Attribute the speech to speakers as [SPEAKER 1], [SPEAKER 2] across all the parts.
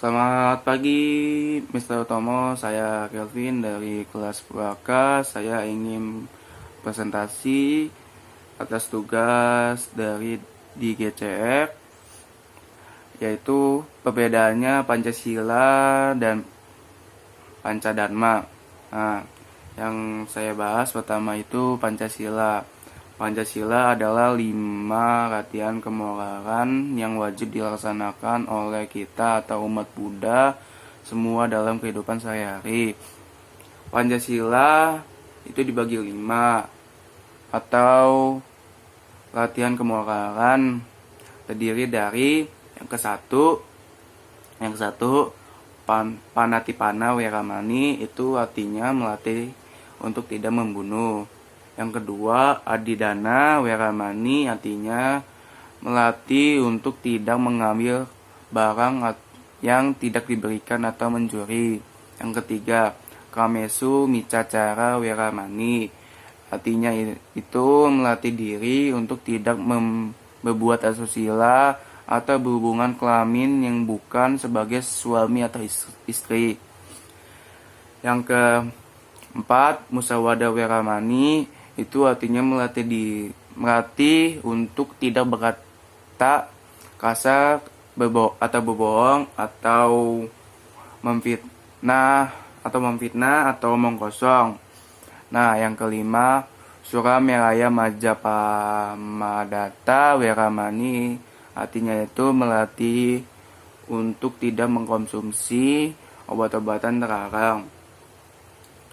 [SPEAKER 1] Selamat pagi, Mr. Utomo. Saya Kelvin dari kelas Puraka. Saya ingin presentasi atas tugas dari di GCF, yaitu perbedaannya Pancasila dan Pancadharma. Nah, yang saya bahas pertama itu Pancasila. Pancasila adalah 5 latihan kemoralan yang wajib dilaksanakan oleh kita atau umat Buddha semua dalam kehidupan sehari-hari. Pancasila itu dibagi 5 atau latihan kemoralan, terdiri dari yang satu Panatipana Weramani, itu artinya melatih untuk tidak membunuh. Yang kedua, Adidana Weramani, artinya melatih untuk tidak mengambil barang yang tidak diberikan atau mencuri. Yang ketiga, Kamesu Micacara Weramani, artinya itu melatih diri untuk tidak berbuat asusila atau berhubungan kelamin yang bukan sebagai suami atau istri. Yang keempat, Musawada Weramani, itu artinya melatih untuk tidak berkata kasar atau berbohong atau memfitnah atau omong kosong. Nah, yang kelima, Surameraya Majapahmadata Weramani, artinya itu melatih untuk tidak mengkonsumsi obat-obatan terlarang.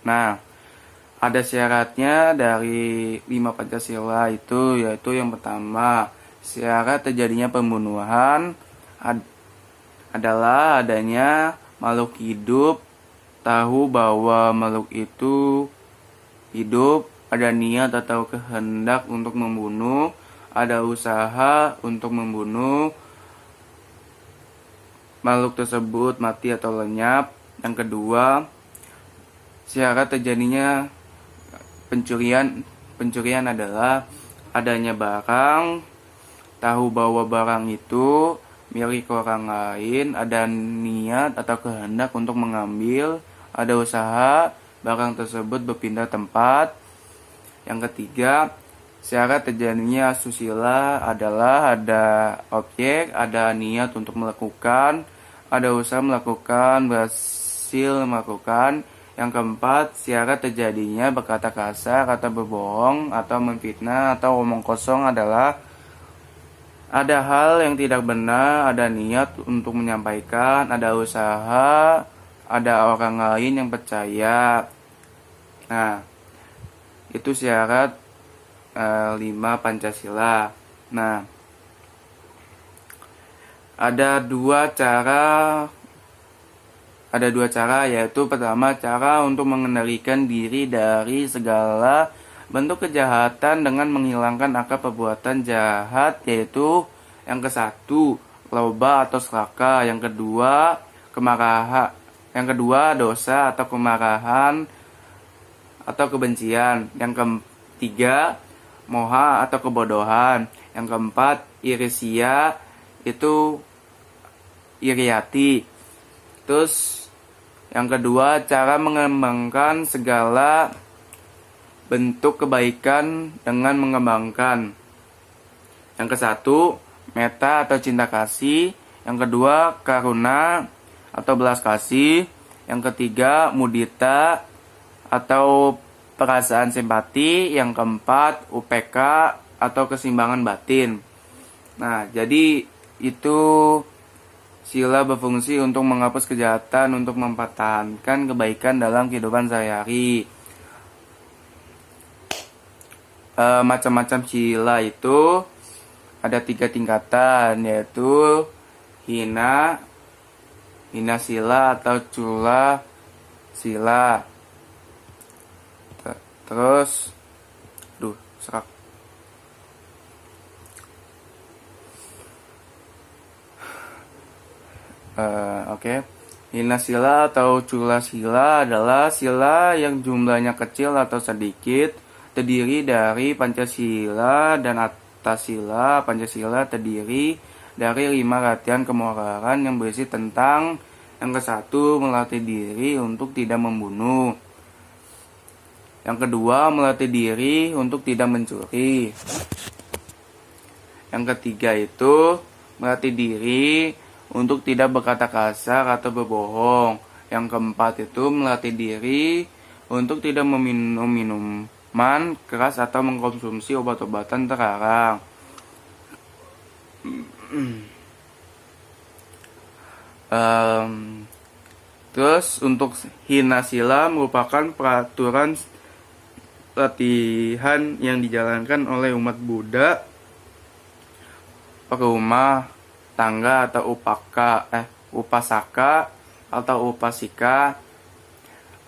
[SPEAKER 1] Nah, ada syaratnya dari 5 Pancasila itu, yaitu yang pertama, syarat terjadinya pembunuhan adalah adanya makhluk hidup, tahu bahwa makhluk itu hidup, ada niat atau kehendak untuk membunuh, ada usaha untuk membunuh, makhluk tersebut mati atau lenyap. Yang kedua, syarat terjadinya pencurian adalah adanya barang, tahu bahwa barang itu milik orang lain, ada niat atau kehendak untuk mengambil, ada usaha barang tersebut berpindah tempat. Yang ketiga, syarat terjadinya asusila adalah ada objek, ada niat untuk melakukan, ada usaha melakukan, berhasil melakukan. Yang keempat, syarat terjadinya berkata kasar atau berbohong atau memfitnah atau omong kosong adalah ada hal yang tidak benar, ada niat untuk menyampaikan, ada usaha, ada orang lain yang percaya. Nah, itu syarat 5 Pancasila. Nah, ada dua cara, yaitu pertama, cara untuk mengendalikan diri dari segala bentuk kejahatan dengan menghilangkan akar perbuatan jahat, yaitu yang ke-1 loba atau selaka, yang kedua kemarahan, yang kedua dosa atau kemarahan atau kebencian, yang ketiga moha atau kebodohan, yang keempat irisia, itu iriati. Terus yang kedua, cara mengembangkan segala bentuk kebaikan dengan mengembangkan. Yang ke-1 meta atau cinta kasih, yang kedua karuna atau belas kasih, yang ketiga mudita atau perasaan simpati, yang keempat UPK atau keseimbangan batin. Nah, jadi itu sila berfungsi untuk menghapus kejahatan, untuk mempertahankan kebaikan dalam kehidupan sehari-hari. Macam-macam sila itu ada 3 tingkatan, yaitu hina sila atau cula sila. Terus serak. Oke. Hina sila atau cula sila adalah sila yang jumlahnya kecil atau sedikit, terdiri dari Pancasila dan Attasila. Pancasila terdiri dari 5 latihan kemoralan yang berisi tentang Yang ke-1, melatih diri untuk tidak membunuh. Yang kedua, melatih diri untuk tidak mencuri. Yang ketiga itu melatih diri untuk tidak berkata kasar atau berbohong. Yang keempat itu melatih diri untuk tidak meminum minuman keras atau mengkonsumsi obat-obatan terlarang. Terus untuk hinasila merupakan peraturan latihan yang dijalankan oleh umat Buddha, rumah tangga atau upasaka atau upasika.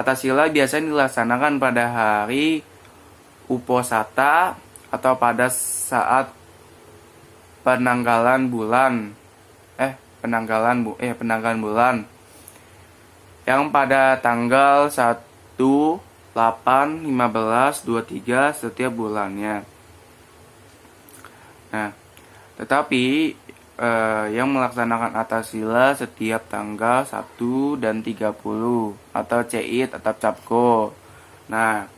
[SPEAKER 1] Atasila biasanya dilaksanakan pada hari Uposata atau pada saat penanggalan bulan yang pada tanggal 1, 8, 15, 23 setiap bulannya. Nah, tetapi yang melaksanakan atasila setiap tanggal 1 dan 30 atau Ceit atau Capko. Nah,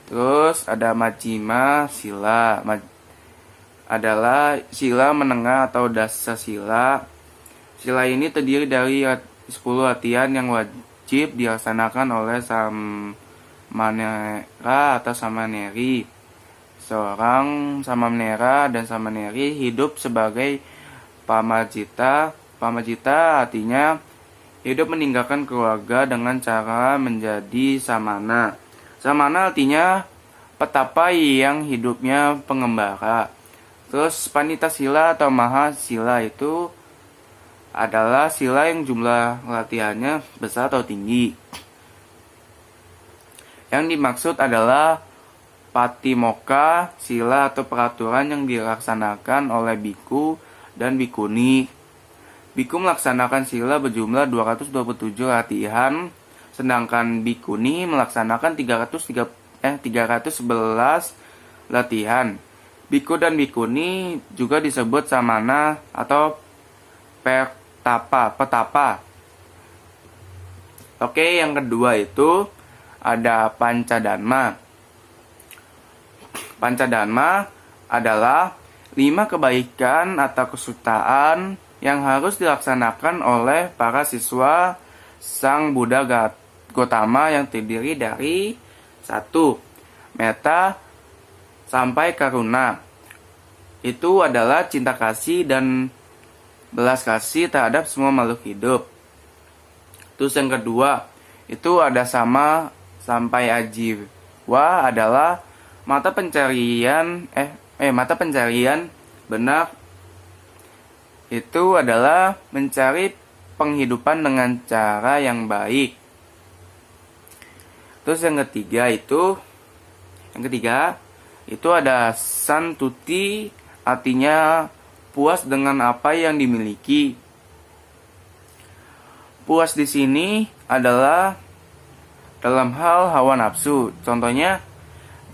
[SPEAKER 1] terus ada Majjhima sila. Adalah sila menengah atau dasa sila. Sila ini terdiri dari 10 latihan yang wajib dilaksanakan oleh samanera atau samaneri. Seorang samanera dan samaneri hidup sebagai pamajita. Pamajita artinya hidup meninggalkan keluarga dengan cara menjadi samana. Samana artinya petapa yang hidupnya pengembara. Terus panita sila atau maha sila itu adalah sila yang jumlah latihannya besar atau tinggi. Yang dimaksud adalah patimokkha sila atau peraturan yang dilaksanakan oleh biku dan bikuni. Biku melaksanakan sila berjumlah 227 latihan, sedangkan bikuni melaksanakan 311 latihan. Biku dan bikuni juga disebut samana atau petapa. Oke, yang kedua itu ada pancadharma. Pancadharma adalah 5 kebaikan atau kesutaan yang harus dilaksanakan oleh para siswa Sang Buddha Gotama yang terdiri dari 1. Metta sampai karuna. Itu adalah cinta kasih dan belas kasih terhadap semua makhluk hidup. Terus yang kedua, itu ada sama sampai ajiwa adalah mata pencarian benar. Itu adalah mencari penghidupan dengan cara yang baik. Terus yang ketiga itu ada santuti, artinya puas dengan apa yang dimiliki. Puas di sini adalah dalam hal hawa nafsu. Contohnya,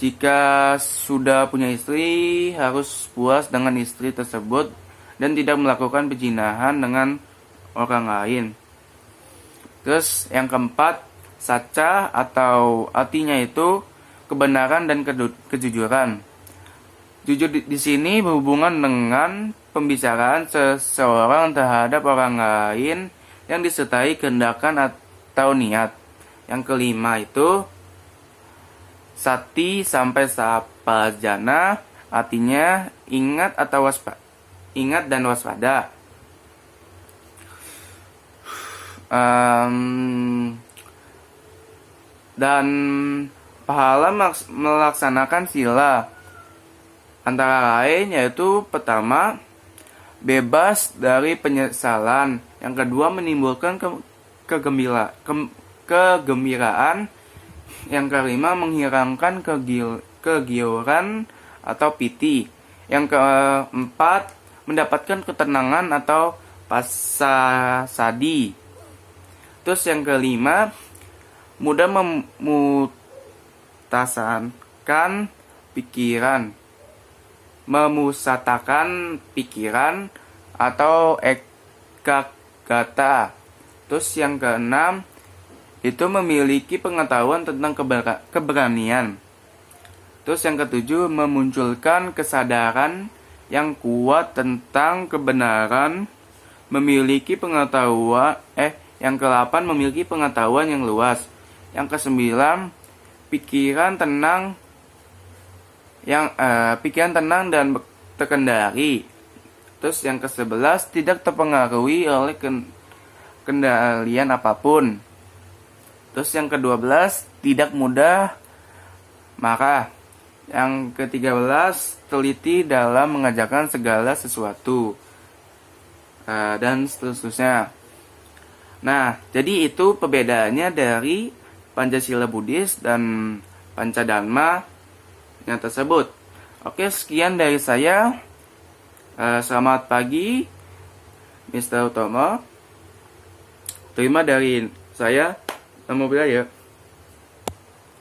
[SPEAKER 1] jika sudah punya istri, harus puas dengan istri tersebut dan tidak melakukan pezinahan dengan orang lain. Terus yang keempat, saca atau artinya itu kebenaran dan kejujuran. Jujur di sini berhubungan dengan pembicaraan seseorang terhadap orang lain yang disertai kehendakan atau niat. Yang kelima itu sati sampai sapajana, artinya ingat dan waspada. Dan pahala melaksanakan sila antara lain yaitu pertama, bebas dari penyesalan. Yang kedua, menimbulkan kegembiraan. Yang kelima, menghilangkan kegiuran atau piti. Yang keempat, mendapatkan ketenangan atau pasasadi. Terus yang kelima, mudah memusatakan pikiran atau ekagata. Terus yang keenam, itu memiliki pengetahuan tentang keberanian. Terus yang ketujuh, memunculkan kesadaran yang kuat tentang kebenaran, memiliki pengetahuan, yang ke-8 memiliki pengetahuan yang luas. Yang ke-9, pikiran tenang dan terkendali. Terus yang ke-11, tidak terpengaruhi oleh kendalian apapun. Terus yang ke-12, tidak mudah marah. Yang ke-13, teliti dalam mengajarkan segala sesuatu. Dan seterusnya. Nah, jadi itu perbedaannya dari Pancasila Buddhis dan Pancadharma yang tersebut. Oke, sekian dari saya. Selamat pagi, Mr. Utomo. Terima dari saya. Namo Buddhaya.